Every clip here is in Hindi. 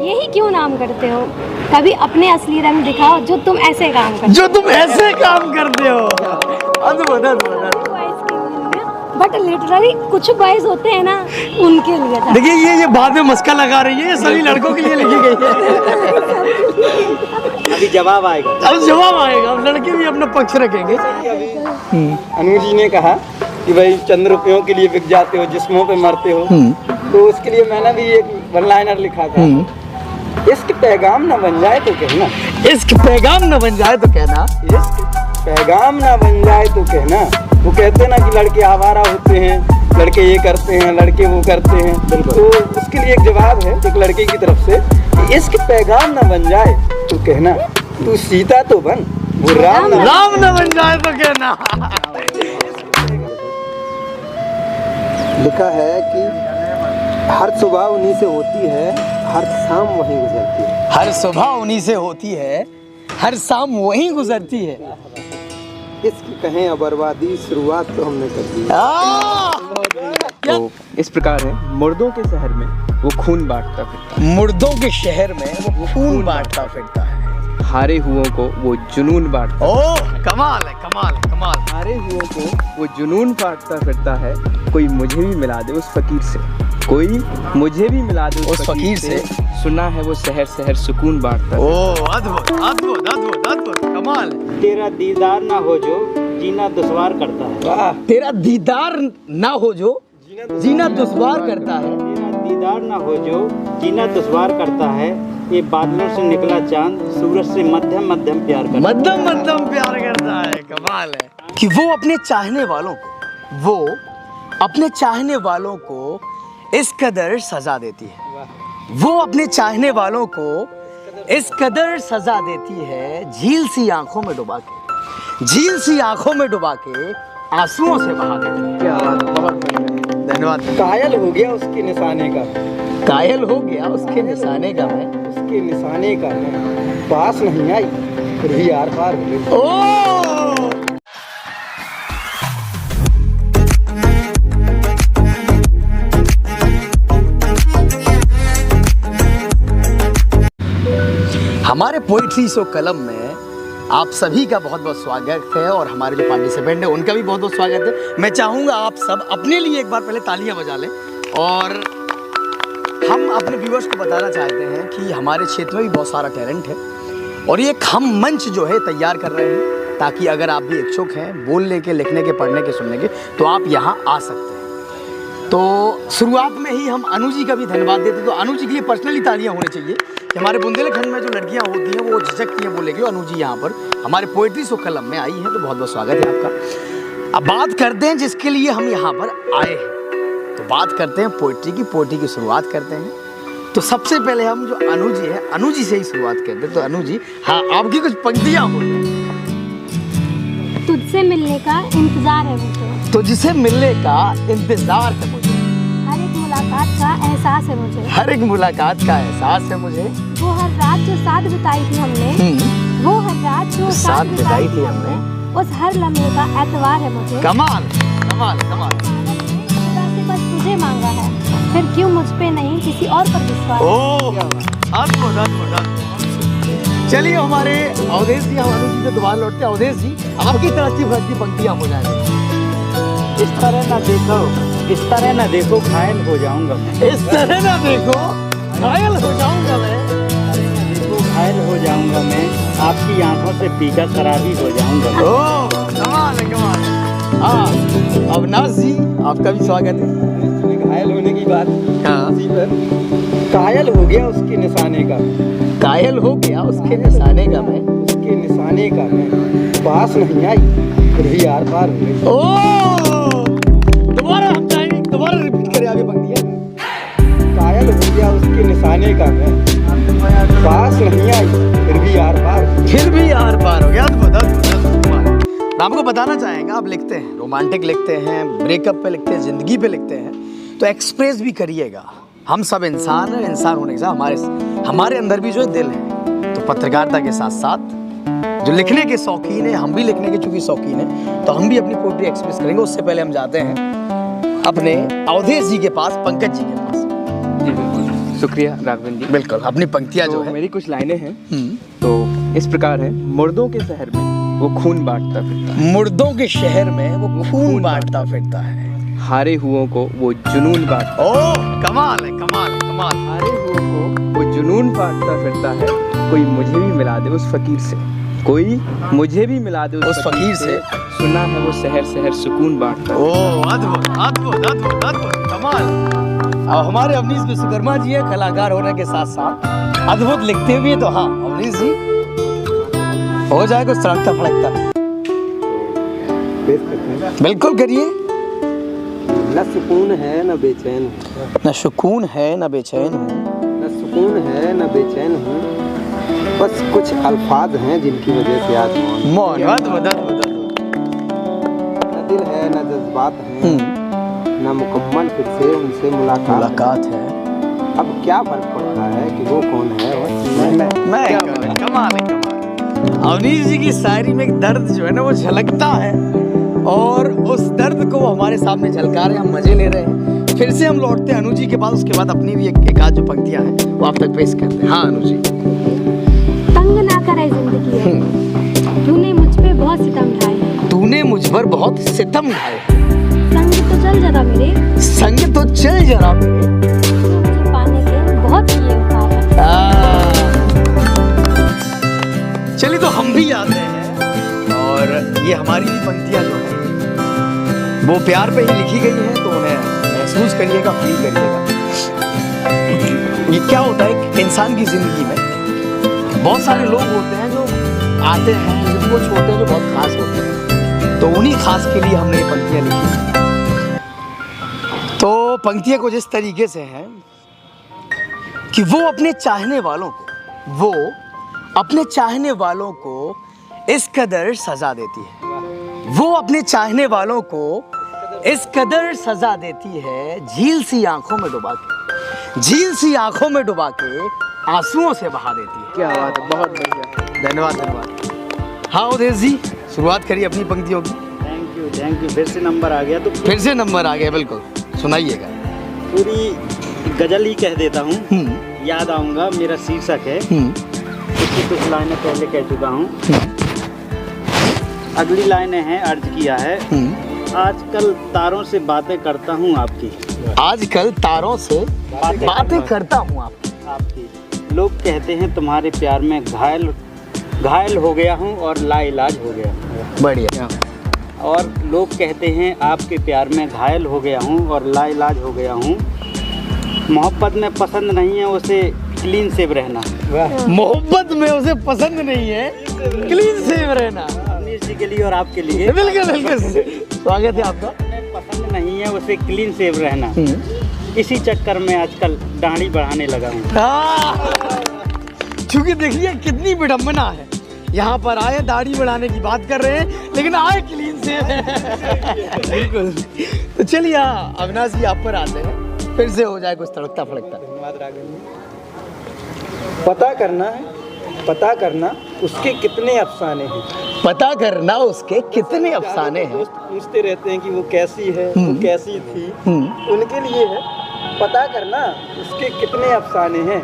यही क्यों नाम करते हो? कभी अपने असली रंग दिखाओ जो तुम ऐसे काम करते हो। जो तुम ऐसे काम करते हो। अद्भुत अद्भुत। बट लिटरली कुछ बॉयज होते हैं ना, उनके लिए था। देखिए ये बाद में मस्का लगा रही है, ये सभी लड़कों के लिए लिखी गई है। अभी जवाब आएगा। अब जवाब आएगा, अब लड़के भी अपना पक्ष रखेंगे। अनु जी ने कहा कि भाई चंद रुपयों के लिए बिक जाते हो, जिस्मों पे मरते हो, तो उसके लिए मैंने भी एक वन लाइनर लिखा था। इश्क पैगाम न बन जाए तो कहना, इश्क पैगाम न बन जाए तो कहना, इश्क पैगाम न बन जाए तो कहना। वो कहते हैं ना कि लड़के आवारा होते हैं, लड़के ये करते हैं, लड़के वो करते हैं, तो उसके लिए एक जवाब है एक लड़के की तरफ से कि इश्क पैगाम न बन जाए तो कहना, तू सीता तो बन, वो राम न बन जाए तो कहना। लिखा है कि हर सुबह उन्हीं से होती है, हर शाम वहीं गुजरती है। हर सुबह उन्हीं से होती है, हर शाम वहीं गुजरती है। इसकी कहें अब बर्बादी, शुरुआत तो हमने कर दी। तो इस प्रकार है, मुर्दों के शहर में वो खून बांटता फिरता है। मुर्दों के शहर में वो खून बांटता फिरता है। हारे हुओं को वो जुनून बांटता है। ओ कमाल है, कमाल है, कमाल। हारे हुओं को वो जुनून बांटता फिरता है। कोई मुझे भी मिला दे उस फकीर से, कोई मुझे भी मिला दे उस फकीर से। सुना है वो शहर शहर सुकून बांटता है। ओ अद्भुत अद्भुत अद्भुत अद्भुत, कमाल। तेरा दीदार ना हो जो जीना दुश्वार करता है। वाह। तेरा दीदार ना हो जो जीना दुश्वार करता है। तेरा दीदार ना हो जो जीना दुश्वार करता है। ये बादलों से निकला चांद सूरज से मध्यम मध्यम प्यार करता है। मध्यम मध्यम प्यार करता है, कमाल है। कि वो अपने चाहने वालों को इस कदर सजा देती है। वो अपने चाहने वालों को इस कदर सजा देती है, झील सी आंखों में डुबा के आंसुओं से बहा देती है। क्या बात, बहुत धन्यवाद। कायल हो गया उसके निशाने का, कायल हो गया उसके निशाने का मैं, उसके निशाने का मैं पास नहीं आई फिर भी आर पार हो गई। ओ हमारे पोइट्री शो कलम में आप सभी का बहुत बहुत स्वागत है, और हमारे जो पार्टिसिपेंट हैं उनका भी बहुत बहुत स्वागत है। मैं चाहूँगा आप सब अपने लिए एक बार पहले तालियां बजा लें, और हम अपने व्यूअर्स को बताना चाहते हैं कि हमारे क्षेत्र में भी बहुत सारा टैलेंट है, और ये एक हम मंच जो है तैयार कर रहे हैं, ताकि अगर आप भी इच्छुक हैं बोलने के, लिखने के, पढ़ने के, सुनने के, तो आप यहाँ आ सकते हैं। तो शुरुआत में ही हम अनु जी का भी धन्यवाद देते हैं, तो अनु जी के लिए पर्सनली तालियां होनी चाहिए कि हमारे बुंदेलखंड में जो लड़कियां होती हैं वो झिझकती हैं बोले कि अनु जी यहाँ पर हमारे पोइट्री शो कलम में आई हैं, तो बहुत बहुत स्वागत है आपका। अब बात करते हैं जिसके लिए हम यहाँ पर आए हैं, तो बात करते हैं पोइट्री की शुरुआत करते हैं। तो सबसे पहले हम जो अनु जी है, अनु जी से ही शुरुआत करते हैं। तो अनु जी, हाँ, आपकी कुछ पंक्तियाँ हो। तुझसे मिलने का इंतजार है मुझे, तुझसे मिलने का इंतजार है मुझे, हर एक मुलाकात का एहसास है मुझे, हर एक मुलाकात का एहसास है मुझे, वो हर रात जो साथ बिताई थी हमने, वो हर रात जो साथ बिताई थी हमने, उस हर लम्हे का एतवार है मुझे। कमाल कमाल कमाल। खुदा से बस तुझे मांगा है, फिर क्यों मुझ पे नहीं किसी और पर विश्वास। ओह अद्भुत अद्भुत अद्भुत। चलिए हमारे अवधेश जी, हम अनु जी पे दोबारा लौटते हैं। अवधेश जी, आपकी तरफ की पंक्तियां हो जाएंगी। इस तरह ना देखो, इस तरह ना देखो, घायल हो जाऊंगा मैं। इस तरह ना देखो, घायल हो जाऊंगा मैं। देखो घायल हो जाऊंगा मैं, आपकी आंखों से पीकर शराबी हो जाऊंगा मैं। ओह कमाल है, कमाल है। हाँ, अविनाश जी, आपका भी स्वागत है। घायल होने की बात, हाँ, इसी पर कायल हो गया उसके निशाने का, कायल हो गया उसके निशाने का मैं, उसके निशाने का मैं पास नहीं आई फिर भी आर पार हो गई। ओह दोबारा हम चाहेंगे, दोबारा रिपीट करें आगे पंक्तियां। कायल हो गया उसके निशाने का मैं, पास नहीं आई फिर भी आर पार हो गया। अद्भुत अद्भुत अद्भुत। मैं आपको बताना चाहेंगे, आप लिखते हैं, रोमांटिक लिखते हैं, ब्रेकअप पे लिखते हैं, जिंदगी पे लिखते हैं, तो एक्सप्रेस भी करिएगा। हम सब इंसान हैं, इंसान होने के साथ हमारे अंदर भी जो है दिल है। तो पत्रकारिता के साथ साथ जो लिखने के शौकीन है, हम भी लिखने के चूंकि शौकीन है, तो हम भी अपनी पोएट्री एक्सप्रेस करेंगे। उससे पहले हम जाते हैं अपने अवधेश जी के पास, पंकज जी के पास। जी बिल्कुल। शुक्रिया राघवेंद्र जी। बिल्कुल, अपनी पंक्तियाँ जो तो है। मेरी कुछ लाइनें हैं तो इस प्रकार है। मुर्दों के शहर में वो खून बांटता फिरता है, मुर्दों के शहर में वो खून बांटता फिरता है, हारे हुओं को वो जुनून बांटता ओ कमाल है, कमाल है, कमाल। हारे हुओं को वो जुनून बांटता फिरता है। कोई मुझे भी मिला दे उस फकीर से, कोई मुझे भी मिला दे उस फकीर से। सुना है वो शहर शहर सुकून बांटता है। ओ अद्भुत अद्भुत अद्भुत अद्भुत, कमाल। अब हमारे अवनीश विश्वकर्मा जी है, कलाकार होने के साथ साथ अद्भुत लिखते भी है। तो हाँ अवनीश जी, हो जाए कुछ सड़कता फड़कता। बिल्कुल करिए। न सुकून है न बेचैन हूँ, न सुकून है न बेचैन हूँ, न सुकून है न बेचैन हूँ, बस कुछ अल्फाज हैं जिनकी वजह से आज मौन। अद्भुत अद्भुत अद्भुत। न दिल है न जज्बात हैं, न मुकम्मल फिर से उनसे मुलाकात है। अब क्या फर्क पड़ता है कि वो कौन है और मैं कमाल है, कमाल। अवनीश जी की शायरी में एक दर्द जो है ना वो झलकता है, और उस दर्द को वो हमारे सामने झलका रहे हैं, हम मजे ले रहे हैं। फिर से हम लौटते हैं अनु जी के पास, उसके बाद अपनी भी एक आध जो पंक्तियां हैं वो आप तक पेश करते हैं। हाँ अनु जी। तंग ना करे जिंदगी है, तूने मुझ पे बहुत सितम ढाए हैं, तूने मुझ पर बहुत सितम ढाए, संग तो चल जरा मेरे, संग तो चल जरा मेरे, तूने मुझे पाने के बहुत किए उपाय हैं। चलिए तो हम भी आते हैं, और ये हमारी भी पंक्तियां जो है वो प्यार पे ही लिखी गई हैं, तो उन्हें महसूस करिएगा, फील करिएगा। ये क्या होता है कि इंसान की जिंदगी में बहुत सारे लोग होते हैं जो आते हैं, जो कुछ होते हैं जो बहुत खास होते हैं, तो उन्हीं खास के लिए हमने ये पंक्तियां लिखी हैं। तो पंक्तियां कुछ इस तरीके से हैं कि वो अपने चाहने वालों को इस कदर सजा देती है, वो अपने चाहने वालों को इस कदर सजा देती है, झील सी आंखों में डुबा के आंसुओं से बहा देती है। क्या बात है, बहुत बढ़िया। धन्यवाद धन्यवाद। हाँ उदय जी, शुरुआत करिए अपनी पंक्तियों की। Thank you. फिर से नंबर आ गया तो फिर से नंबर आ गया, बिल्कुल सुनाइएगा। पूरी गजल ही कह देता हूँ। याद आऊंगा मेरा शीर्षक है, इसकी कुछ लाइनें पहले कह चुका हूँ। अगली लाइनें हैं, अर्ज किया है, आजकल तारों से बातें करता हूँ आपकी, आजकल तारों से बातें करता हूँ आपकी। लोग कहते हैं तुम्हारे प्यार में घायल हो गया हूँ और लाइलाज हो गया। बढ़िया। और लोग कहते हैं आपके प्यार में घायल हो गया हूँ और लाइलाज हो गया हूँ। मोहब्बत में पसंद नहीं है उसे क्लीन सेव रहना। मोहब्बत में उसे पसंद नहीं है क्लीन सेव रहना। अवनीश जी के लिए और आपके लिए बिल्कुल बिल्कुल स्वागत है आपका। पसंद नहीं है उसे क्लीन सेव रहना, इसी चक्कर में आजकल दाढ़ी बढ़ाने लगा हूँ। क्योंकि देखिए कितनी विडम्बना है, यहाँ पर आए दाढ़ी बढ़ाने की बात कर रहे हैं लेकिन आए क्लीन सेव। बिल्कुल। तो चलिए अविनाश जी आप पर आते हैं, फिर से हो जाए कुछ तड़कता फड़कता। पता करना उसके कितने अफसाने हैं। पता करना उसके कितने अफसाने हैं। दोस्त पूछते रहते हैं कि वो कैसी है, वो कैसी थी, उनके लिए है पता करना उसके कितने अफसाने हैं।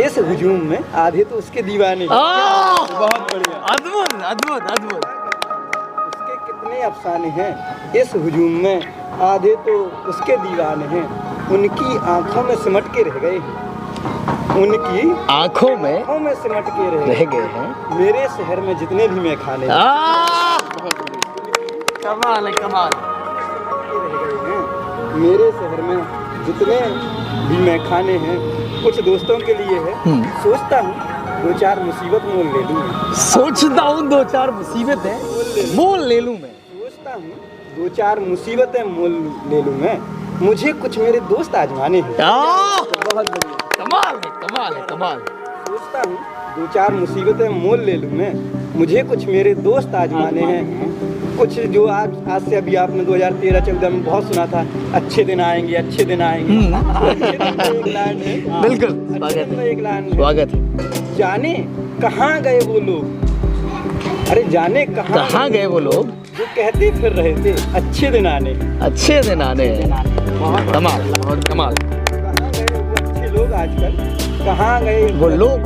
इस हुजूम में आधे तो उसके दीवाने हैं। बहुत बढ़िया, अद्भुत अद्भुत अद्भुत। उसके कितने अफसाने हैं, इस हुजूम में आधे तो उसके दीवाने हैं। उनकी आंखों में सिमट के रह गए हैं, उनकी आंखों में सिमट के रह गए हैं। मेरे शहर में जितने भी मैं खाने कमाल है, कमाल। मेरे शहर में जितने भी मैं खाने हैं, कुछ दोस्तों के लिए है। सोचता हूँ दो चार मुसीबत मोल ले लूँ। सोचता हूँ दो चार मुसीबतें मोल ले लूँ मैं। सोचता हूँ दो चार मुसीबतें मोल ले लूँ मैं। मुझे कुछ मेरे दोस्त आजमाने हैं। बहुत बढ़िया, कमाल है, कमाल है, कमाल। सोचता हूँ दो चार मुसीबतें मोल ले लूँ मैं। मुझे कुछ मेरे दोस्त आजमाने हैं। कुछ जो आज से अभी आपने 2013-14 में बहुत सुना था, अच्छे दिन आएंगे, अच्छे दिन आएंगे। एक लाइन है, बिल्कुल स्वागत है, एक लाइन है, स्वागत है। जाने कहाँ गए वो लोग, अरे जाने कहाँ गए वो लोग जो कहते फिर रहे थे अच्छे दिन आने। अच्छे दिन आने हैं। कमाल, बहुत कमाल। कहाँ गए वो अच्छे लोग आजकल, कहाँ गए वो लोग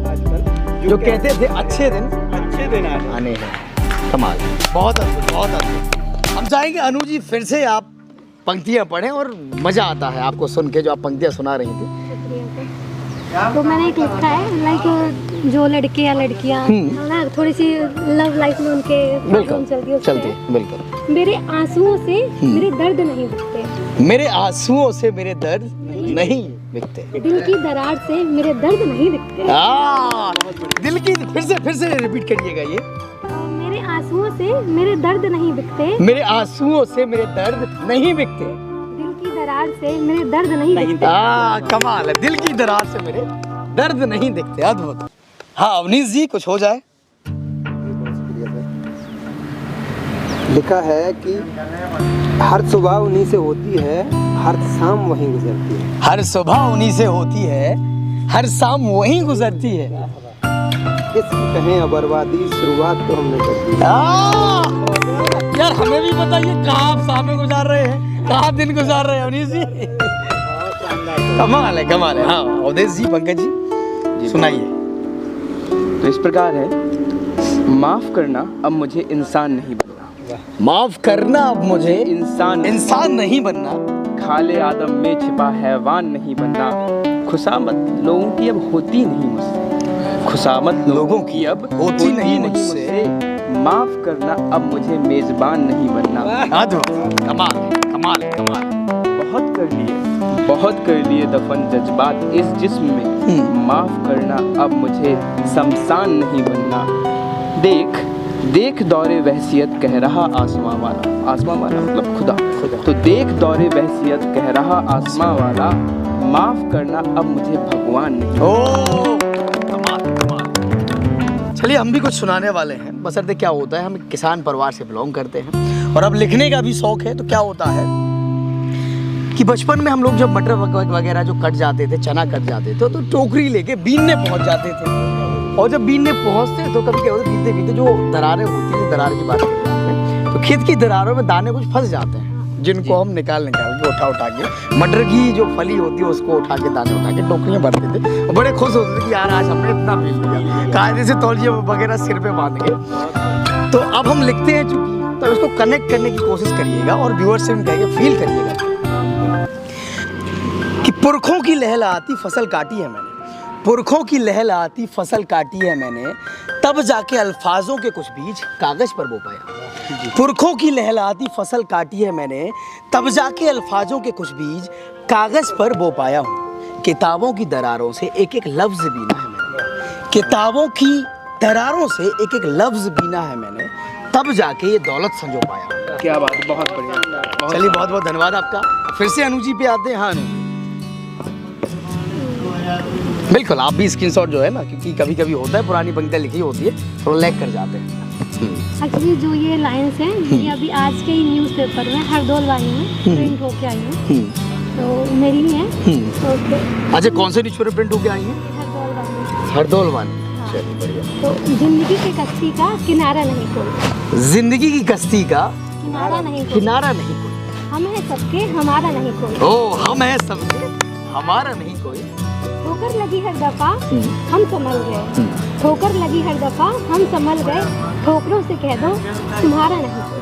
आजकल जो कहते थे अच्छे दिन अच्छे दिन आने हैं। कमाल, बहुत अद्भुत, बहुत अद्भुत। हम चाहेंगे अनु जी फिर से आप पंक्तियाँ पढ़ें और मज़ा आता है आपको सुन के जो आप पंक्तियाँ सुना रही थी। तो मैंने एक लिखा है लाइक जो लड़के या लड़कियाँ ना थोड़ी सी लव लाइफ में उनके बिल्कुल चलती है उस चलती पे। बिल्कुल। मेरे आंसुओं से मेरे दर्द नहीं दिखते, मेरे आंसुओं से मेरे दर्द नहीं दिखते, दिल की दरार से मेरे दर्द नहीं दिखते। दिल की फिर से रिपीट करिएगा ये। मेरे आंसुओं से मेरे दर्द नहीं दिखते, मेरे आंसुओं से मेरे दर्द नहीं दिखते, दिल की दरार से मेरे दर्द नहीं दिखते। कमाल है, दिल की दरार से मेरे दर्द नहीं दिखते। अद्भुत। हाँ अवनीश जी कुछ हो जाए। लिखा है कि हर सुबह उन्हीं से होती है, हर शाम वहीं गुजरती है। हर सुबह उन्हीं से होती है, हर शाम वहीं गुजरती है। इसकी कहें अब बर्बादी, शुरुआत तो हमने कर दी। यार हमें भी बताइए कहाँ आप शाम में गुजार रहे हैं, कहाँ दिन गुजार रहे हैं अवनीश जी। कमाल है, कमाल है। हाँ अवधेश जी, पंकज जी सुनाइए। तो इस प्रकार है, माफ करना अब मुझे इंसान नहीं बनना, माफ करना अब मुझे इंसान नहीं बनना, खाले आदम में छिपा हैवान नहीं बनना, खुशामत लोगों की अब होती नहीं मुझसे, खुशामत लोगों की अब होती नहीं मुझसे, माफ करना अब मुझे मेजबान नहीं बनना। अद्भुत, कमाल है, कमाल है, कमाल है। बहुत कर लिए दफन जज्बात इस जिस्म में, माफ करना अब मुझे शमशान नहीं बनना। देख दौरे वहसियत कह रहा आसमां वाला, आसमां वाला मतलब खुदा, तो देख दौरे वहसियत कह रहा आसमां वाला, माफ करना अब मुझे भगवान नहीं। ओ कमाल, कमाल। चलिए हम भी कुछ सुनाने वाले हैं। बशर्ते क्या होता है, हम एक किसान परिवार से बिलोंग करते हैं और अब लिखने का भी शौक है। तो क्या होता है कि बचपन में हम लोग जब मटर वगैरह जो कट जाते थे, चना कट जाते थे, तो टोकरी लेके बीनने पहुंच जाते थे। और जब बीनने पहुंचते तो कभी क्या होता है, बीनते बीनते जो दरारें होती हैं, दरार की बात करते हैं, तो खेत की दरारों में दाने कुछ फंस जाते हैं, जिनको हम निकाल के उठा के मटर की जो फली होती है उसको उठा के दाने उठा के टोकरियाँ भरते थे और बड़े खुश होते थे कि यार आज हमने इतना बीन लिया, कायदे से तौलिए वगैरह सिर पे बांध के। तो अब हम लिखते हैं चूंकि, तो इसको कनेक्ट करने की कोशिश करिएगा और व्यूअर्स से कहिए, फील करिएगा कि पुरखों की लहलहाती फसल काटी है मैंने, पुरखों की लहलहाती फसल काटी है मैंने, तब जाके अल्फाजों के कुछ बीज कागज पर बो पाया। पुरखों की लहलहाती फसल काटी है मैंने, तब जाके अल्फाजों के कुछ बीज कागज पर बो पाया हूँ। किताबों की दरारों से एक एक लफ्ज बीना है मैंने, किताबों की दरारों से एक एक लफ्ज बीना है मैंने, तब जाके ये दौलत संजो पाया। क्या बात है, बहुत बढ़िया। चलिए बहुत बहुत धन्यवाद आपका। फिर से अनु जी पे आते हैं। हाँ अनु, बिल्कुल आप भी स्क्रीनशॉट जो है ना, क्योंकि कभी कभी होता है पुरानी पंक्तियाँ लिखी होती है थोड़ा लैग कर जाते हैं। एक्चुअली जो ये लाइन्स हैं ये अभी आज के ही न्यूज़पेपर में हरदौल वाली में प्रिंट होके आई हैं, तो मेरी ही है। तो अच्छा कौन से न्यूज़पेपर प्रिंट होके आई है? हरदौल वाली। हरदौल वाली। चलिए बढ़िया। तो जिंदगी की कश्ती का किनारा नहीं कोई, जिंदगी की कश्ती का किनारा नहीं कोई, किनारा नहीं कोई, हम हैं सबके हमारा नहीं कोई। ओ हम हैं सबके हमारा नहीं कोई। ठोकर लगी हर दफा हम संभल गए, ठोकर लगी हर दफा हम संभल गए, ठोकरों से कह दो तुम्हारा नहीं कोई।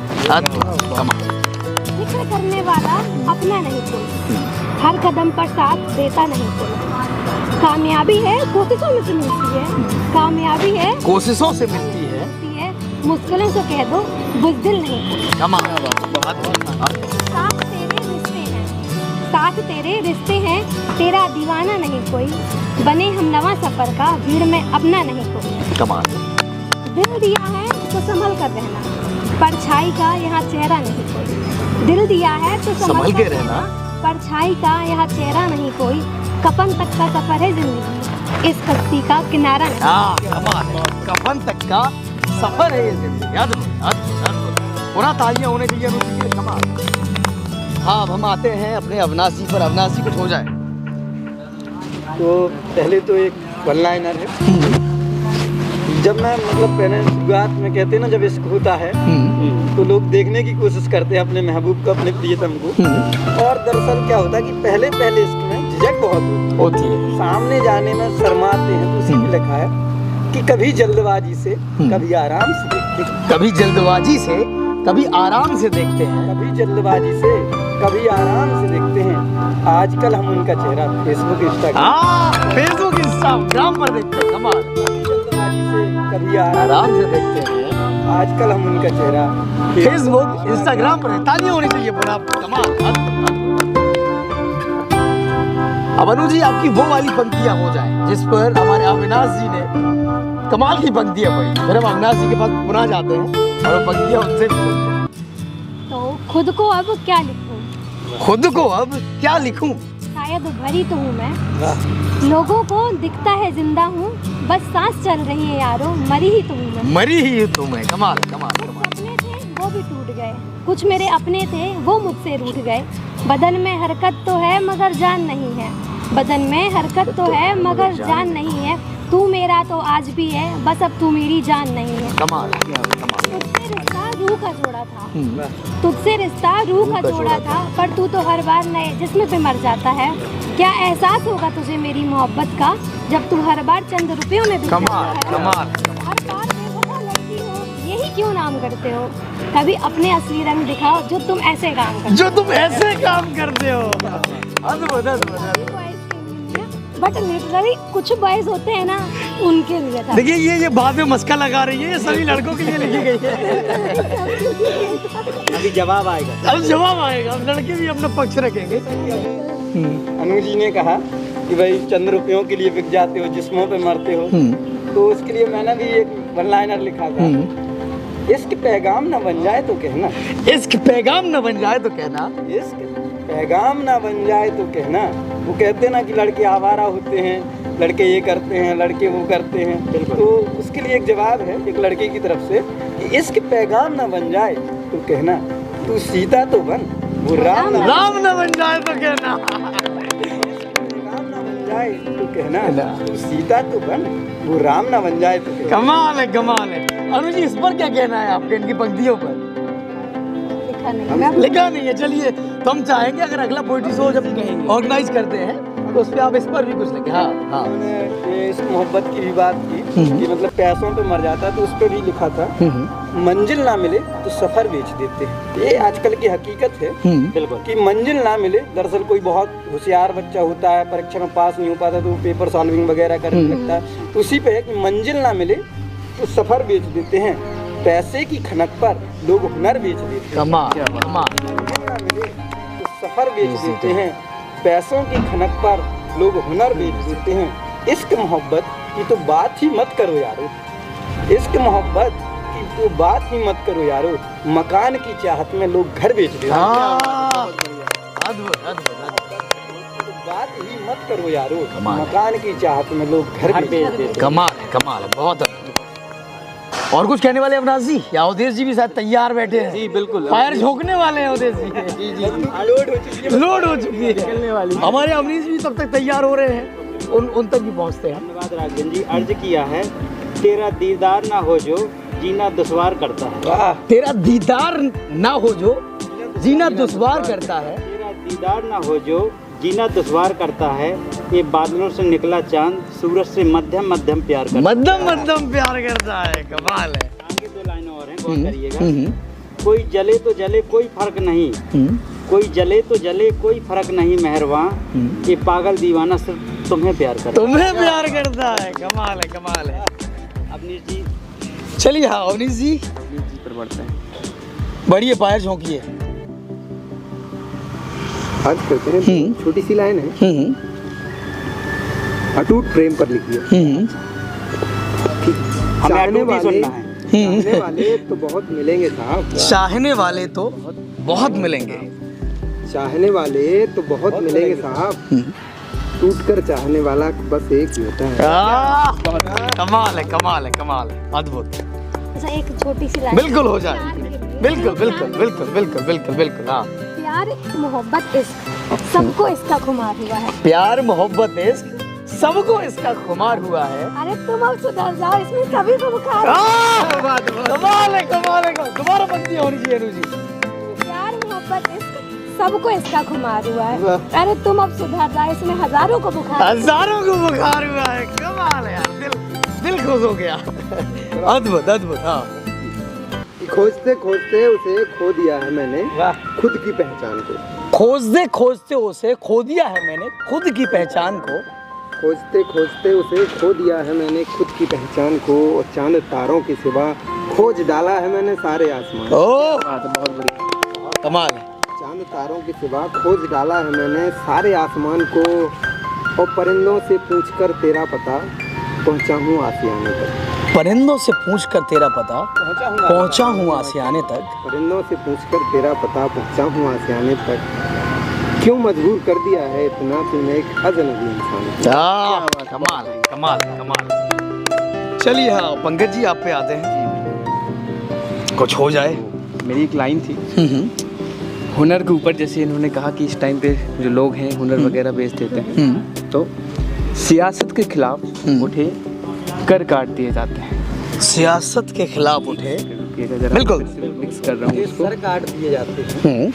जिक्र करने वाला अपना नहीं कोई, हर कदम पर साथ देता नहीं कोई। कामयाबी है कोशिशों में से मिलती है, कामयाबी है कोशिशों से मिलती है, मुश्किलों से कह दो बुज़दिल नहीं कोई। साथ तेरे रिश्ते हैं, साथ तेरे रिश्ते हैं, तेरा दीवाना नहीं कोई, बने हम नवा सफर का भीड़ में अपना नहीं कोई। कमाल। दिल दिया है तो संभल कर रहना, परछाई का यहाँ चेहरा नहीं कोई। दिल दिया है तो संभल के रहना, परछाई का यहाँ चेहरा नहीं कोई। कफन तक का सफर है जिंदगी, इस कश्ती का किनारा नहीं। कफन तक का सफर है ये जिंदगी। पूरा तालियां होने चाहिए अनु जी के। कमाल। हाँ अब हम आते हैं अपने अविनाश जी पर। अविनाश जी कुछ हो जाए। तो पहले तो एक वन लाइनर है, जब मैं मतलब पहले शुरुआत में कहते हैं ना, जब इश्क होता है तो लोग देखने की कोशिश करते हैं अपने महबूब को, अपने प्रियतम को। और दरअसल क्या होता है कि पहले इश्क में झिझक बहुत होती है, सामने जाने में शर्माते हैं। तो उसी में लिखा है कि कभी जल्दबाजी से कभी आराम से देखते हैं, कभी जल्दबाजी से कभी आराम से देखते हैं, कभी जल्दबाजी से कभी आराम से देखते हैं। आजकल हम उनका चेहरा फेसबुक इंस्टाग्राम पर देखते हैं। कमाल। जल्दबाजी से कभी आराम से देखते हैं, आजकल हम उनका चेहरा फेसबुक इंस्टाग्राम पर। तालियां होनी चाहिए पूरा। कमाल। अब अनु जी आपकी वो वाली पंक्तियां हो जाए जिस पर हमारे अविनाश जी ने कमाल की पंक्तियां पढ़ी। फिर हम अविनाश जी के पास पुनः जाते हैं और वो पंक्तियां उनसे भी सुनते हैं। तो खुद को अब क्या लिखूं? खुद को अब क्या लिखूं? शायद भरी तो हूँ मैं, लोगों को दिखता है जिंदा हूँ, बस सांस चल रही है यारो, मरी ही तो हूँ मैं। मरी ही तो मैं। कमाल कमाल कुछ कमाल। सपने थे वो भी टूट गए, कुछ मेरे अपने थे वो मुझसे रूठ गए। बदन में हरकत तो है मगर जान नहीं है, बदन में हरकत तो है मगर जान नहीं है। तू मेरा तो आज भी है, बस अब तू मेरी जान नहीं है। कमाल। तुझसे रिश्ता रूह का जोड़ा था, तुझसे रिश्ता रूह का जोड़ा था, पर तू तो हर बार नए जिस्म पे मर जाता है। क्या एहसास होगा तुझे मेरी मोहब्बत का, जब तू हर बार चंद रुपयों में बिक जाता है। कमाल। हर बार बेवफा लगती हो, यही क्यों नाम करते हो? कभी अपने असली रंग दिखाओ जो तुम ऐसे काम करते हो। अद्भुत अद्भुत। बट लिटरली कुछ बॉयज होते हैं ना, उनके लिए था। देखिए ये बाद में मस्का लगा रही है, ये सभी लड़कों के लिए लिखी गई है। अभी जवाब आएगा। अब जवाब आएगा, अब लड़के भी अपना पक्ष रखेंगे। अनु जी ने कहा कि भाई चंद रुपयों के लिए बिक जाते हो, जिस्मों पे मरते हो। तो उसके लिए मैंने भी एक वन लाइनर लिखा था, इश्क पैगाम न बन जाए तो कहना, इश्क पैगाम न बन जाए तो कहना, इश्क पैगाम ना बन जाए तो कहना। वो कहते हैं ना कि लड़के आवारा होते हैं, लड़के ये करते हैं, लड़के वो करते हैं। तो उसके लिए एक जवाब है एक लड़के की तरफ से कि इश्क पैगाम ना बन जाए तो कहना, तू सीता तो बन वो राम न बन जाए तो कहना। राम ना बन जाए तो कहना, तू सीता तो बन वो राम ना बन जाए तो कहना। कमाल है कमाल है। अनु जी इस पर क्या कहना है आपके, इनकी पंक्तियों पर? लिखा नहीं है। चलिए तो हम चाहेंगे अगर अगला पोएट्री शो जब ऑर्गेनाइज करते हैं तो उस पर आप इस पर भी कुछ लिखें। हाँ। उन्होंने ये इस मोहब्बत की भी बात की कि मतलब पैसों पे मर जाता है, तो उस पर भी लिखा था, मंजिल ना मिले तो सफर बेच देते हैं। ये आजकल की हकीकत है बिल्कुल कि मंजिल ना मिले। दरअसल कोई बहुत होशियार बच्चा होता है, परीक्षा में पास नहीं हो पाता तो पेपर सॉल्विंग वगैरह करने लगता है। तो उसी पे है कि मंजिल ना मिले तो सफर बेच देते हैं, पैसे की खनक पर लोग हुनर बेच देते हैं। कमाल। मंजिल ना मिले तो सफर बेच देते हैं, पैसों की खनक पर लोग हुनर बेच देते हैं। इश्क मोहब्बत की तो बात ही मत करो यारो, इश्क मोहब्बत की तो बात ही मत करो यारो, मकान की चाहत में लोग घर बेच देते हैं। अद्भुत अद्भुत। तो बात ही मत करो यारो, कमाल। मकान की चाहत में लोग घर बेच देते हैं। कमाल है कमाल है, बहुत अद्भुत। और कुछ कहने वाले अविनाश जी या अवधेश जी भी शायद तैयार बैठे हैं? जी बिल्कुल। फायर झोंकने वाले हैं अवधेश जी। जी लोड हो चुकी है निकलने वाली। हमारे अवनीश भी तब तक तैयार हो रहे हैं, उन तक भी पहुंचते हैं। धन्यवाद राजन जी। अर्ज किया है, तेरा दीदार ना हो जो जीना दुश्वार करता है। वाह, तेरा दीदार ना हो जो जीना दुश्वार करता है। तेरा दीदार ना हो जो जीना दुश्वार करता है, ये बादलों से निकला चांद सूरज से मध्यम मध्यम प्यार करता है। मध्यम प्यार करता है। कमाल है। आगे दो लाइनें और हैं, गौर करिएगा। कोई जले तो जले कोई फर्क नहीं, कोई जले तो जले कोई फर्क नहीं मेहरबां, ये पागल दीवाना सिर्फ तुम्हें प्यार करता है। तुम्हें प्यार करता है। कमाल है कमाल है। अवनीश जी। चलिए हाँ अवनीश जी पर बढ़ते हैं। बढ़िए, फायर झोंकिए। अर्ज करते हैं, छोटी सी लाइन है, अटूट प्रेम पर लिखी है। हमें अटूट ही सुनना है। चाहने वाले तो बहुत मिलेंगे साहब, चाहने वाले तो बहुत मिलेंगे, चाहने वाले तो बहुत मिलेंगे साहब, टूट कर चाहने वाला बस एक ही होता है। कमाल है कमाल है कमाल है, अद्भुत। अच्छा एक छोटी सी लाइन बिल्कुल हो जाए। बिल्कुल बिल्कुल बिल्कुल बिल्कुल बिल्कुल बिल्कुल। हाँ, प्यार मोहब्बत इश्क सबको इसका खुमार हुआ है। प्यार मोहब्बत इश्क सबको इसका खुमार हुआ है। अरे तुम अब सुधर जाओ, इसमें सभी को बुखार है। कमाल है, कमाल है। दोबारा पंक्ति होनी चाहिए अनु जी। प्यार मोहब्बत इश्क सबको इसका खुमार हुआ है। अरे तुम अब सुधर जाओ, इसमें हजारों को बुखार है। हजारों को बुखार हुआ है। कमाल है यार, दिल खुश हो गया। अद्भुत अद्भुत। हाँ, खोजते खोजते उसे खो दिया है मैंने खुद की पहचान को। खोजते खोजते उसे खो दिया है मैंने खुद की पहचान को। खोजते खोजते उसे खो दिया है मैंने खुद की पहचान को, और चांद तारों के सिवा खोज डाला है मैंने सारे आसमान। ओह, बहुत बढ़िया, कमाल है। चांद तारों के सिवा खोज डाला है मैंने सारे आसमान को, और परिंदों से पूछकर तेरा पता पहुंचा हूँ आसियाने तक। परिंदों से पूछकर तेरा पता पहुंचा हूँ आसियाने तक। परिंदों से पूछकर तेरा पता पहुंचा हूँ आसियाने तक। क्यों मजबूर कर दिया है इतना तूने एक अजनबी इंसान को। कमाल है, कमाल है, कमाल है। चलिए हाँ पंकज जी, आप पे आते हैं। कुछ हो जाए। मेरी एक लाइन थी हुनर के ऊपर, जैसे इन्होंने कहा कि इस टाइम पे जो लोग हैं हुनर वगैरह बेच देते हैं, तो सियासत के खिलाफ उठे कर काट दिए जाते हैं। सियासत के खिलाफ उठे, बिल्कुल मिक्स कर रहा हूँ उसको। सर काट दिए जाते हैं।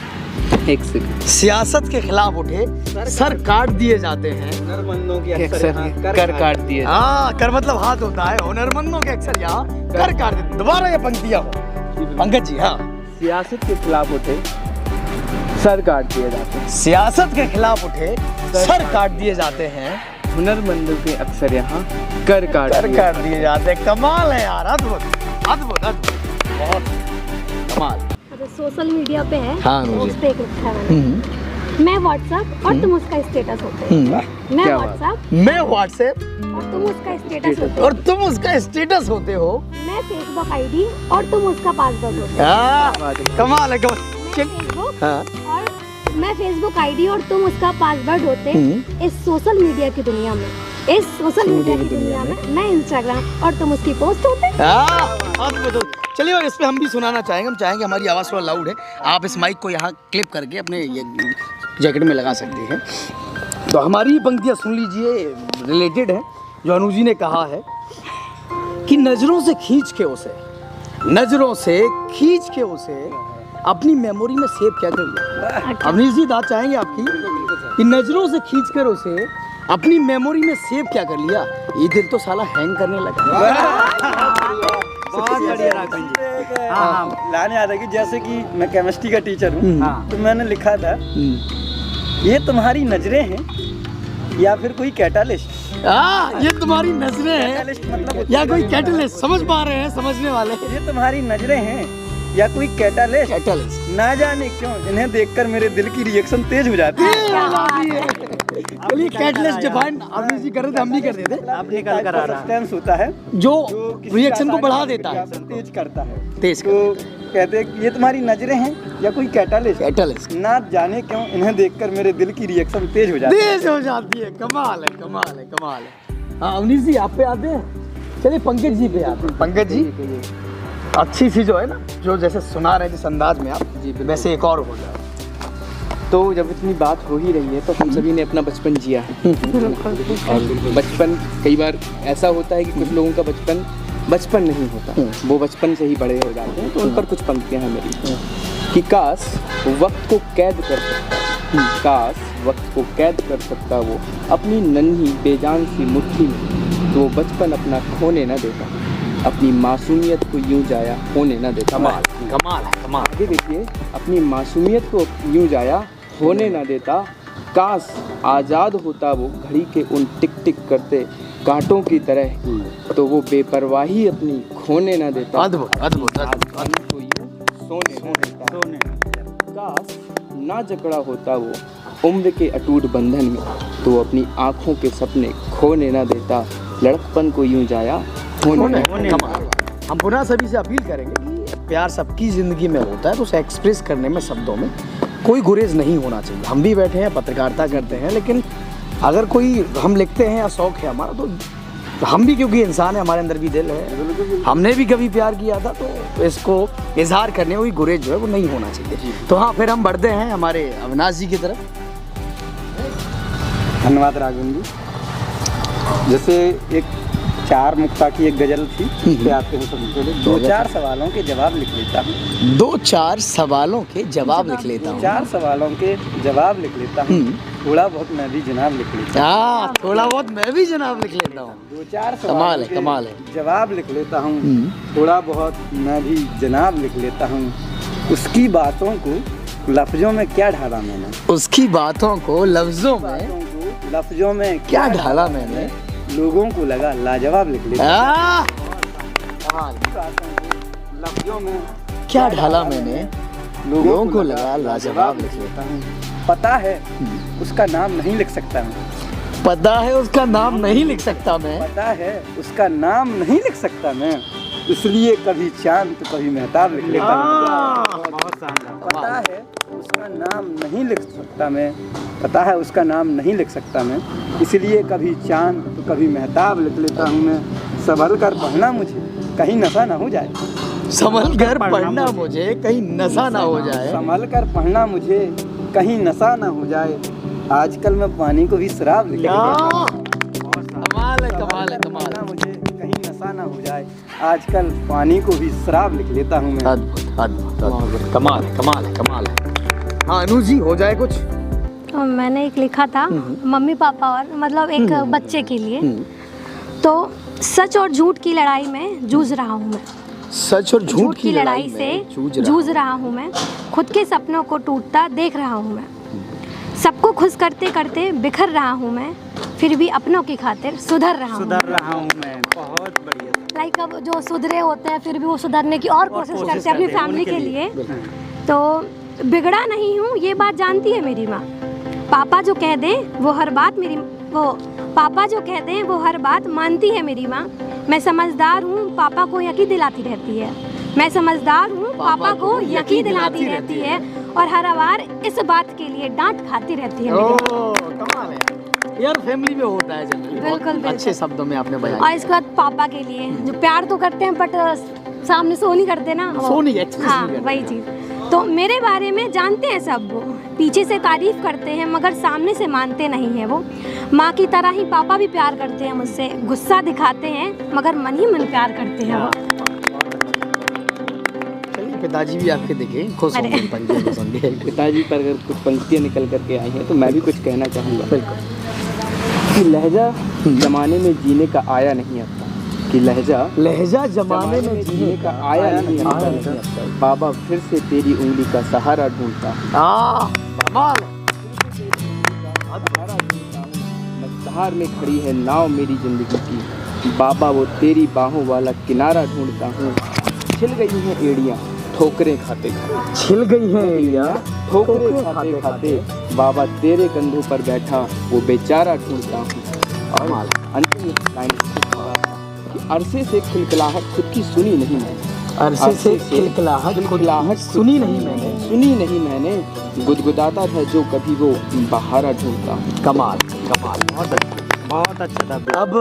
एक सेकंड। सियासत के खिलाफ उठे सर काट दिए जाते हैं। हुनरमंदों के अक्सर अक्सर यहाँ कर काट दिए जाते हाँ, कर मतलब हाथ होता है। हुनरमंदों के अक्सर यहाँ कर काट देते। दोबारा ये पंक्तियाँ हो पंकज जी। हाँ, हैं। सियासत के खिलाफ उठे सर काट दिए जाते हैं। सियासत के खिलाफ उठे सर काट दिए जाते हैं। हुनरमंदों के अक्सर यहाँ कर काट दिए जाते हैं। कमाल है यार, अद्भुत अद्भुत अद्भुत, बहुत कमाल। अच्छा, सोशल मीडिया पे है। हाँ, मुझे। उस पे एक रखा है मैंने। मैं व्हाट्सएप और तुम उसका स्टेटस होते हो। मैं क्या बात। व्हाट्सएप मैं व्हाट्सएप और तुम उसका स्टेटस होते हो। और तुम उसका स्टेटस होते हो। मैं फेसबुक आईडी और तुम उसका पासवर्ड होते हो। कमाल है, कमाल। मैं फेसबुक हाँ। और मैं फेसबुक आईडी और तुम उसका पासवर्ड होते इस सोशल मीडिया की दुनिया में। इस सोशल मीडिया की दुनिया में मैं इंस्टाग्राम और तुम उसकी पोस्ट होते। अद्भुत। चलिए, और इस पे हम भी सुनाना चाहेंगे। हम चाहेंगे, हमारी आवाज़ थोड़ा लाउड है, आप इस माइक को यहाँ क्लिप करके अपने ये जैकेट में लगा सकते हैं। तो हमारी ही पंक्तियाँ सुन लीजिए, रिलेटेड है। जो अनु जी ने कहा है कि नज़रों से खींच के उसे अपनी मेमोरी में सेव क्या कर लिया। अवनीश जी, बात चाहेंगे आपकी कि नज़रों से खींच कर उसे अपनी मेमोरी में सेव क्या कर लिया। ये दिल तो साला हैंग करने लगा। बहुत बढ़िया राघवन जी। हाँ, लाने आता कि जैसे कि मैं केमिस्ट्री का टीचर हूँ, तो मैंने लिखा था ये तुम्हारी नजरें हैं या फिर कोई कैटालिस्ट। ये तुम्हारी नजरें हैं मतलब या कोई कैटलिस्ट। समझ पा रहे हैं समझने वाले। ये तुम्हारी नजरें हैं या कोई कैटालिस्ट। ना जाने क्यों इन्हें देखकर मेरे दिल की रिएक्शन तेज हो जाती है। चलिए, कैटलिस्ट डिफाइन अवनीश जी कर रहे थे, हम भी कर देते। आप निकल कर आ रहा सब्सटेंस होता है जो रिएक्शन को बढ़ा देता है, तेज करता है। तेज तो कहते हैं कि ये तुम्हारी नजरें हैं या कोई कैटालिस्ट। ना जाने क्यों इन्हें देखकर मेरे दिल की रिएक्शन तेज हो जाती है। कमाल है, कमाल है, कमाल है। हाँ अवनीश जी, आप पे आते हैं। चलिए पंकज जी पे आते हैं। पंकज जी, अच्छी सी जो है ना, जो जैसे सुना रहे जिस अंदाज में आप जी, वैसे एक और हो जाए। तो जब इतनी बात हो ही रही है तो हम सभी ने अपना बचपन जिया है। और बचपन कई बार ऐसा होता है कि कुछ लोगों का बचपन नहीं होता, वो बचपन से ही बड़े हो जाते हैं। तो उन पर कुछ पंक्तियाँ हैं मेरी कि काश वक्त को कैद कर सकता वो अपनी नन्ही बेजान सी मुट्ठी में, तो वो बचपन अपना खोने न देता, अपनी मासूमियत को यूं जाया होने न देता। कमाल है। आगे देखिए, अपनी मासूमियत को यूं जाया होने न देता, काश आज़ाद होता वो घड़ी के उन टिक टिक करते कांटों की तरह, तो वो बेपरवाही अपनी खोने न देता। अद्भुत। आसमानी को यूं सोने न देता। काश ना जकड़ा होता वो उम्र के अटूट बंधन में, तो वो अपनी आँखों के सपने खोने न देता, लड़कपन को यूं जाया होने। हम पुनः सभी से अपील करेंगे कि प्यार सबकी ज़िंदगी में होता है, तो उसे एक्सप्रेस करने में, शब्दों में कोई गुरेज नहीं होना चाहिए। हम भी बैठे हैं, पत्रकारिता करते हैं, लेकिन अगर कोई हम लिखते हैं या शौक है हमारा, तो हम भी क्योंकि इंसान है, हमारे अंदर भी दिल है, हमने भी कभी प्यार किया था, तो इसको इजहार करने में कोई गुरेज जो है वो नहीं होना चाहिए। तो हाँ, फिर हम बढ़ते हैं हमारे अविनाश जी की तरफ। धन्यवाद राघवन जी। जैसे एक चार मुक्ता की एक गजल थी, पे आते हैं सबसे पहले 2-4 सवालों के जवाब लिख लेता हूँ। 2-4 सवालों के जवाब लिख लेता हूँ। 4 सवालों के जवाब लिख लेता हूँ। थोड़ा बहुत मैं भी जनाब लिख लेता हूँ। थोड़ा बहुत मैं भी जनाब लिख लेता हूँ। 2-4 कमाल है, सवालों कमाल है। के जवाब लिख लेता हूँ। थोड़ा बहुत मैं भी जनाब लिख लेता हूँ। उसकी बातों को लफ्जों में क्या ढाला मैंने, उसकी बातों को लफ्जों में क्या ढाला मैंने, लोगों को लगा लाजवाब लिख लेता हूँ। लफ्जों में क्या ढाला मैंने, लोगों को लगा लाजवाब लिख लेता हूँ। पता है उसका नाम नहीं लिख सकता मैं, पता है उसका नाम नहीं लिख सकता मैं, पता है उसका नाम नहीं लिख सकता मैं, इसलिए कभी चांद तो कभी मेहताब लिख लेता हूँ। पता है उसका नाम नहीं लिख सकता मैं, पता है उसका नाम नहीं लिख सकता मैं, इसलिए कभी चांद तो कभी मेहताब लिख लेता हूँ मैं। संभल कर पढ़ना मुझे कहीं नशा ना हो जाए, संभल कर पढ़ना मुझे कहीं नशा ना हो जाए, संभल कर पढ़ना मुझे कहीं नशा ना हो जाए, आजकल मैं पानी को भी शराब लिख लेता हूँ। कमाल है, कमाल है, कमाल है। मुझे कहीं नशा ना हो जाए, आजकल पानी को भी शराब लिख लेता हूँ मैं। अद्भुत, अद्भुत, अद्भुत। कमाल है, कमाल है, कमाल है। हाँ अनु जी, हो जाए कुछ? मैंने एक लिखा था मम्मी पापा और मतलब एक बच्चे के लिए। तो सच और झूठ की लड़ाई में जूझ रहा हूँ मैं, सच और झूठ की लड़ाई से में जूझ रहा हूँ मैं, खुद के सपनों को टूटता देख रहा हूँ मैं, सबको खुश करते करते बिखर रहा हूँ मैं, फिर भी अपनों की खातिर सुधर रहा हूँ मैं। बहुत बढ़िया। लाइक अब जो सुधरे होते हैं फिर भी वो सुधरने की और कोशिश करते हैं अपनी फैमिली के लिए। तो बिगड़ा नहीं हूँ ये बात जानती है मेरी माँ, पापा जो कह दें वो हर बात पापा जो कह दें वो हर बात मानती है मेरी माँ। मैं समझदार हूँ पापा को यकीन दिलाती रहती है, मैं समझदार हूँ पापा को यकीन दिलाती रहती है, और हर बार इस बात के लिए डांट खाती रहती है मेरी। कमाल है यार, फैमिली में होता है जनरली। बिल्कुल, अच्छे शब्दों में आपने बयान और इसके बाद पापा के लिए जो प्यार तो करते हैं बट सामने शो नहीं करते ना, शो नहीं, एक्सप्रेस हाँ नहीं करते। वही चीज़। तो मेरे बारे में जानते हैं सब वो, पीछे से तारीफ करते हैं मगर सामने से मानते नहीं हैं वो। माँ की तरह ही पापा भी प्यार करते हैं मुझसे, गुस्सा दिखाते हैं मगर मन ही मन प्यार करते हैं वो। चलिए, पिताजी भी आपके देखे खुश होंगे पंक्तियाँ पसंद है। पिताजी पर अगर कुछ पंक्तियाँ निकल करके आई हैं तो मैं भी कुछ कहना चाहूँगा। बिल्कुल। कि लहजा जमाने में जीने का आया नहीं आता, कि लहजा जमाने में जीने का आया नहीं आता, बाबा फिर से तेरी उंगली का सहारा ढूंढता हूँ। कमाल। मझधार में खड़ी है नाव मेरी जिंदगी की, बाबा वो तेरी बाहों वाला किनारा ढूंढता हूँ। छिल गई हैं एड़ियाँ ठोकरें खाते खाते, छिल गई है एड़ियाँ ठोकरें खाते खाते, बाबा तेरे कंधों पर बैठा वो बेचारा ढूंढता हूँ। और अंतिम लाइन कि अरसे से खिलखिलाहट खुद की सुनी नहीं मैंने, अरसे से खिलखिलाहट सुनी नहीं मैंने, गुदगुदाता था जो कभी वो बहारा ढूंढता हूँ। कमाल, कमाल, बहुत अच्छा था। अब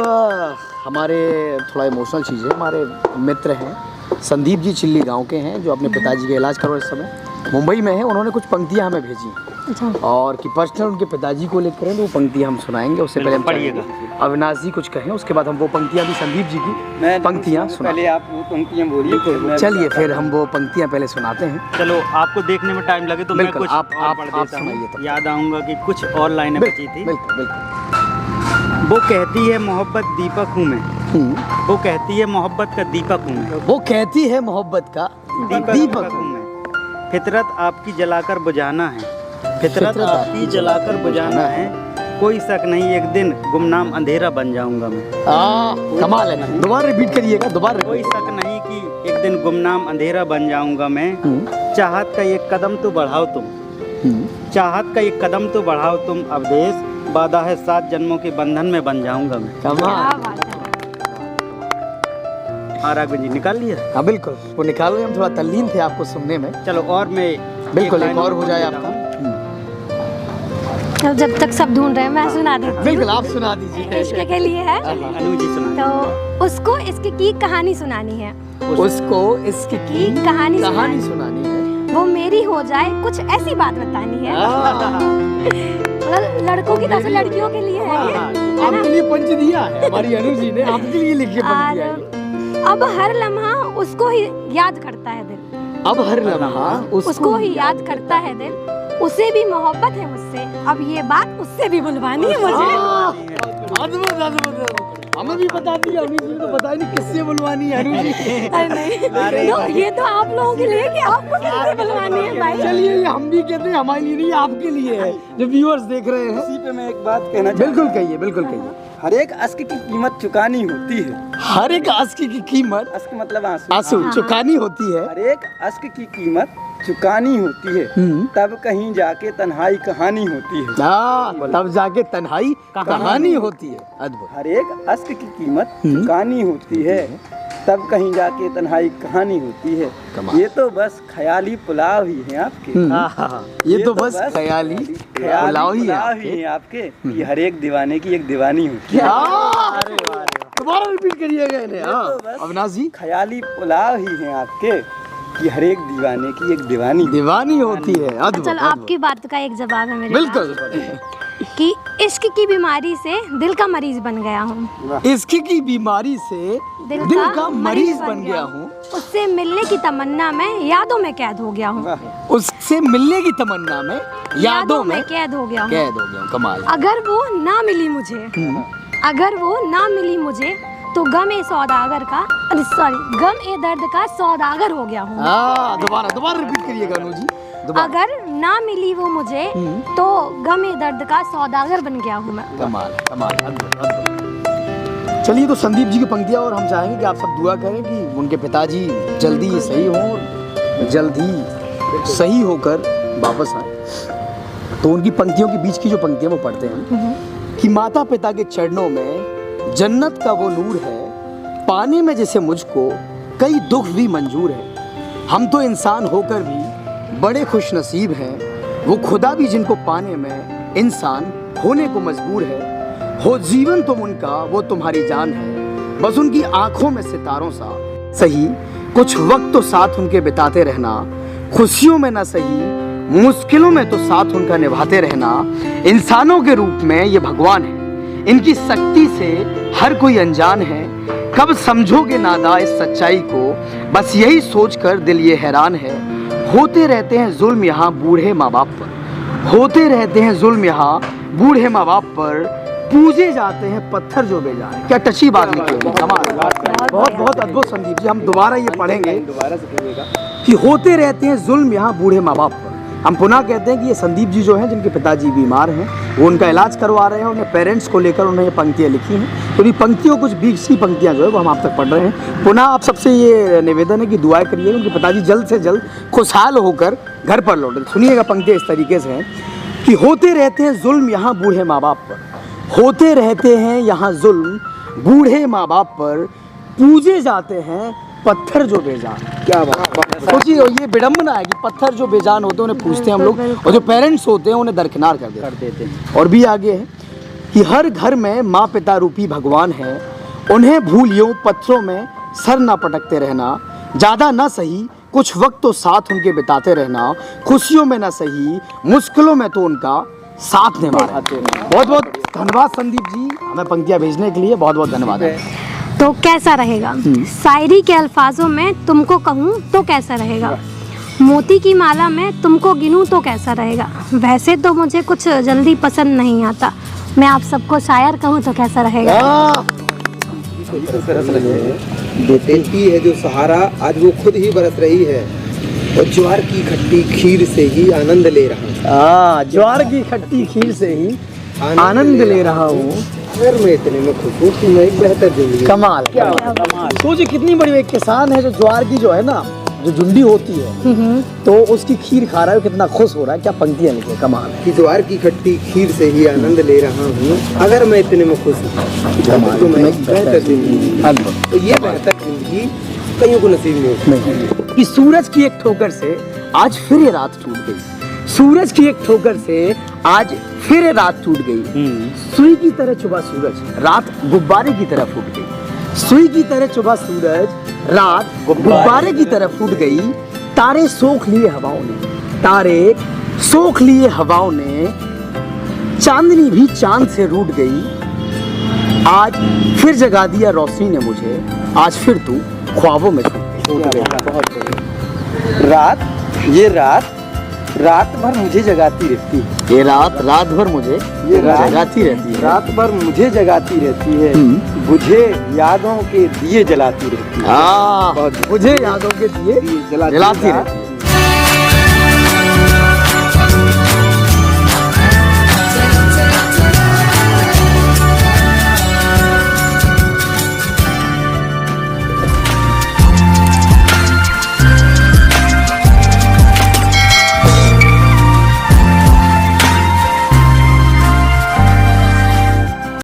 हमारे थोड़ा इमोशनल चीज़ है। हमारे मित्र हैं संदीप जी, चिल्ली गांव के हैं, जो अपने पिताजी का इलाज करो इस समय मुंबई में है। उन्होंने कुछ पंक्तियां हमें भेजी और कि पर्सनल उनके पिताजी को लेकर हैं, तो वो पंक्तियां हम सुनाएंगे। उससे पहले हम पढ़िएगा अविनाश जी कुछ कहें, उसके बाद हम वो पंक्तियां भी संदीप जी की पंक्तियां पहले आप वो पंक्तियां बोलिए। चलिए फिर हम वो पंक्तियां पहले सुनाते हैं। चलो, आपको देखने में टाइम लगे तो मैं बिल्कुल, कुछ आप पढ़ देता सुनाइए हूँ। तो। याद आऊँगा कि कुछ और लाइनें बची थी। बिल्कुल, बिल्कुल। वो कहती है मोहब्बत दीपक हूँ मैं, वो कहती है मोहब्बत का दीपक हूँ मैं, वो कहती है मोहब्बत का दीपक हूँ मैं, फितरत आपकी जलाकर बुझाना है, फितरत आपकी जलाकर बुझाना है, कोई शक नहीं एक दिन गुमनाम अंधेरा बन जाऊंगा मैं। कमाल है, दोबारा रिपीट करिएगा, दोबारा। कोई शक नहीं कि एक दिन गुमनाम अंधेरा बन जाऊंगा मैं, चाहत का एक कदम तो बढ़ाओ तुम, चाहत का एक कदम तो बढ़ाओ तुम अवदेश, वादा है 7 जन्मों के बंधन में बन जाऊंगा मैं। कमाल। राघवन जी निकाल लिया? हाँ बिल्कुल, वो निकाल रहे, हम थोड़ा तल्लीन थे आपको सुनने में। चलो, और मैं बिल्कुल एक और हो जाए आपका। जब तक सब ढूंढ रहे हैं मैं सुना देती हूँ। बिल्कुल, आप सुना दीजिए। इश्क के लिए है। अनु जी सुना। तो उसको इसकी की कहानी सुनानी है, उसको इसकी की कहानी सुनानी है, वो मेरी हो जाए कुछ ऐसी बात बतानी है। मतलब लड़कों की तरफ से लड़कियों के लिए है ये, है ना? आपके लिए पंच दिया है हमारी अनु जी ने, आपके लिए लिख के पंच दिया है। और अब हर लम्हा उसको ही याद करता है दिल, अब हर लम्हा उसको ही याद करता है दिल, उसे भी मोहब्बत है मुझसे, अब ये बात उससे भी बुलवानी है मुझे। अद्भुत अद्भुत, हमें भी बता दिया, अनु जी को बताया नहीं किससे बुलवानी है अनु जी। अरे नहीं, तो ये तो आप लोगों के लिए कि आपको किससे बुलवानी है भाई। चलिए ये हम भी कहते हैं हमारे लिए नहीं, आपके लिए है जो व्यूअर्स देख रहे हैं। इसी पे मैं एक बात कहना चाहता बिल्कुल कहिए, बिल्कुल कहिए। हर एक अश्क की कीमत चुकानी होती है। हर एक अश्क की कीमत, अश्क मतलब आंसू, आंसू चुकानी होती है। हर एक अश्क की कीमत चुकानी होती है, तब कहीं जाके तन्हाई कहानी होती है। तब जाके तन्हाई कहानी होती है। अद्भुत। हर एक अश्क की कीमत चुकानी होती है, तब कहीं जाके तन्हाई कहानी होती है। ये तो बस ख्याली पुलाव ही है आपके, ये तो बस ख्याली पुलाव ही है आपके। ये हर एक दीवाने की एक दीवानी होती है। दोबारा रिपीट करिएगा इन्हें। अविनाश जी, ख्याली पुलाव ही है आपके, कि हर एक दीवाने की एक दीवानी होती है। अद्भुत। चलो आपकी बात का एक जवाब है मेरे बिल्कुल पास, कि इश्क की बीमारी से दिल का मरीज बन गया हूँ, इश्क की बीमारी से दिल का मरीज बन गया हूँ, उससे मिलने की तमन्ना में यादों में कैद हो गया हूँ, उससे मिलने की तमन्ना में यादों में कैद हो गया हूँ। कैद हो गया। कमाल। अगर वो ना मिली मुझे, अगर वो ना मिली मुझे, तो गम ए सौदागर का, सॉरी, गम ए दर्द का सौदागर हो गया हूँ। दोबारा रिपीट करिएगा अनु जी। अगर ना मिली वो मुझे, तो गम ए दर्द का सौदागर बन गया हूँ मैं। कमाल कमाल, अद्भुत अद्भुत। चलिए तो संदीप जी की पंक्तियाँ, और हम चाहेंगे कि आप सब दुआ करें कि उनके पिताजी जल्दी सही हों और जल्दी सही होकर वापस आए। तो उनकी पंक्तियों के बीच की जो पंक्तियाँ वो पढ़ते हैं कि माता पिता के चरणों में जन्नत का वो नूर है, पाने में जैसे मुझको कई दुख भी मंजूर है। हम तो इंसान होकर भी बड़े खुश नसीब हैं, वो खुदा भी जिनको पाने में इंसान होने को मजबूर है। हो जीवन तुम उनका, वो तुम्हारी जान है, बस उनकी आंखों में सितारों सा सही, कुछ वक्त तो साथ उनके बिताते रहना, खुशियों में ना सही मुश्किलों में तो साथ उनका निभाते रहना। इंसानों के रूप में ये भगवान है, इनकी शक्ति से हर कोई अनजान है। कब समझोगे नादा इस सच्चाई को, बस यही सोचकर दिल ये हैरान है। होते रहते हैं जुल्म यहाँ बूढ़े माँ बाप पर, होते रहते हैं जुल्म यहाँ बूढ़े माँ बाप पर, पूजे जाते हैं पत्थर जो बेजान। क्या टची बात निकली, कमाल। बहुत बहुत अद्भुत संदीप जी। हम दोबारा ये पढ़ेंगे, दोबारा से कहिएगा कि होते रहते हैं जुल्म यहाँ बूढ़े माँ बाप पर। हम पुनः कहते हैं कि ये संदीप जी जो हैं, जिनके पिताजी बीमार हैं, वो उनका इलाज करवा रहे हैं, उन्हें पेरेंट्स को लेकर उन्हें ये पंक्तियाँ लिखी हैं। तो ये पंक्तियों, कुछ बीच की पंक्तियाँ जो है वो हम आप तक पढ़ रहे हैं। पुनः आप सबसे ये निवेदन है कि दुआएं करिए, उनके पिताजी जल्द से जल्द खुशहाल होकर घर पर लौटे। सुनिएगा पंक्तियाँ इस तरीके से हैं कि होते रहते हैं जुल्म यहाँ बूढ़े माँ बाप पर, होते रहते हैं यहाँ जुल्म बूढ़े माँ बाप पर, पूजे जाते हैं पत्थर जो बेजान। क्या बात। सोचिए, ये विडम्बना है कि पत्थर जो बेजान होते हैं उन्हें पूजते हैं हम लोग, और जो पेरेंट्स होते हैं उन्हें दरकिनार कर देते हैं। और भी आगे है कि हर घर में माँ पिता रूपी भगवान है, उन्हें भूलियो पत्थरों में सर ना पटकते रहना, ज़्यादा ना सही कुछ वक्त तो साथ उनके बिताते रहना, खुशियों में ना सही मुश्किलों में तो उनका साथ निभाना। बहुत बहुत धन्यवाद संदीप जी, हमें पंक्तियाँ भेजने के लिए बहुत बहुत धन्यवाद है। तो कैसा रहेगा, शायरी के अल्फाजों में तुमको कहूँ तो कैसा रहेगा, मोती की माला में तुमको गिनूं तो कैसा रहेगा। वैसे तो मुझे कुछ जल्दी पसंद नहीं आता, मैं आप सबको शायर कहूँ तो कैसा रहेगा। देती है जो सहारा, आज वो खुद ही बरस रही है, और ज्वार की खट्टी खीर से ही आनंद ले रहा हूँ। ज्वार की खट्टी खीर से ही आनंद ले रहा हूँ। अगर मैं इतने में खुश हूँ कि मैं एक बेहतर जिंदगी। कमाल। सोचिए कितनी बड़ी, एक किसान है जो ज्वार की जो है ना, जो जुंडी होती है, तो उसकी खीर खा रहा है, कितना खुश हो रहा है। क्या पंक्तियाँ लिखी, कमाल। कि ज्वार की खट्टी खीर से ही आनंद ले रहा हूँ, अगर मैं इतने में खुश हूँ तो मैं एक बेहतर जिंदगी। तो ये बेहतर जिंदगी कईयों को नसीब नहीं होती। कि सूरज की एक ठोकर से आज फिर ये रात टूट गई, सूरज की एक ठोकर से आज फिर रात टूट गई। सुई की तरह चुभा सूरज, रात गुब्बारे की तरह फूट गई। सुई की तरह चुभा सूरज, रात गुब्बारे की तरह फूट गई। तारे सोख लिए हवाओं ने, तारे सोख लिए हवाओं ने, चांदनी भी चांद से रूठ गई, आज फिर जगा दिया रोशनी ने मुझे, आज फिर तू ख्वाबों में छूट गई। रात भर मुझे जगाती रहती है। ये रात भर मुझे जगाती रहती है। रात भर मुझे जगाती रहती है, मुझे यादों के दिए जलाती रहती है। मुझे यादों के दिए जलाती रहती है।